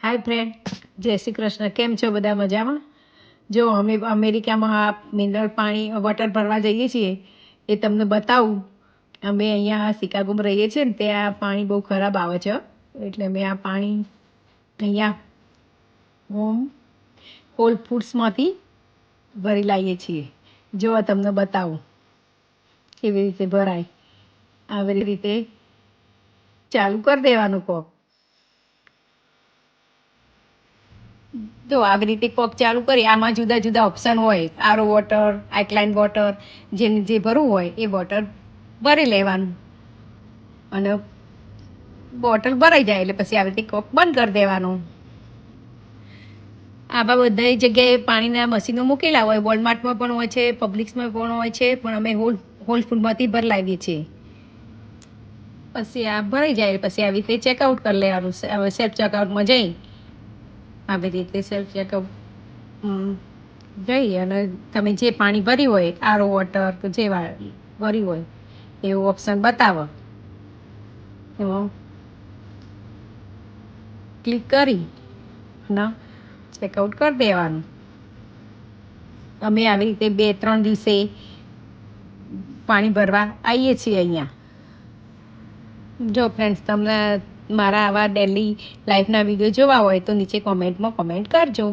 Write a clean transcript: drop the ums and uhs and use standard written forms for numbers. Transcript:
હાય friend, જય શ્રી કૃષ્ણ. કેમ છો બધા? મજામાં? જો અમે અમેરિકામાં આ મિનરલ પાણી વોટર ભરવા જઈએ છીએ એ તમને બતાવું. અમે અહીંયા શિકાગોમાં રહીએ છીએ ને ત્યાં પાણી બહુ ખરાબ આવે છે, એટલે અમે આ પાણી અહીંયા હોલ ફૂડ્સમાંથી ભરી લાવીએ છીએ. જો તમને બતાવું કેવી રીતે ભરાય. આવી રીતે ચાલુ કરી દેવાનું કોક. તો આવી રીતે કોક ચાલુ કરી આમાં જુદા જુદા ઓપ્શન હોય, આરો વોટર, આલ્કલાઇન વોટર, જેને જે ભરવું હોય એ વોટર ભરી લેવાનું અને બોટલ ભરાઈ જાય એટલે પછી આવી રીતે કોક બંધ કરી દેવાનું. આવા બધી જગ્યાએ પાણીના મશીનો મૂકેલા હોય, વોલમાર્ટમાં પણ હોય છે, પબ્લિક્સમાં પણ હોય છે, પણ અમે હોલ ફૂડમાંથી ભરી લાવીએ છીએ. પછી આ ભરાઈ જાય પછી આવી રીતે ચેકઆઉટ કરી લેવાનું. હવે સેલ્ફ ચેકઆઉટમાં જઈ આવી રીતે સેલ્ફ ચેકઅપ જઈ અને તમે જે પાણી ભર્યું હોય, આરો વોટર કે જે ભર્યું હોય એવું ઓપ્શન બતાવો. એમાં ક્લિક કરી અને ચેકઆઉટ કરી દેવાનું. અમે આવી રીતે 2-3 દિવસે પાણી ભરવા આવીએ છીએ અહીંયા. જો ફ્રેન્ડ્સ, તમને મારા આવા ડેલી લાઈફના વિડીયો જોવા હોય તો નીચે કોમેન્ટમાં કોમેન્ટ કરજો.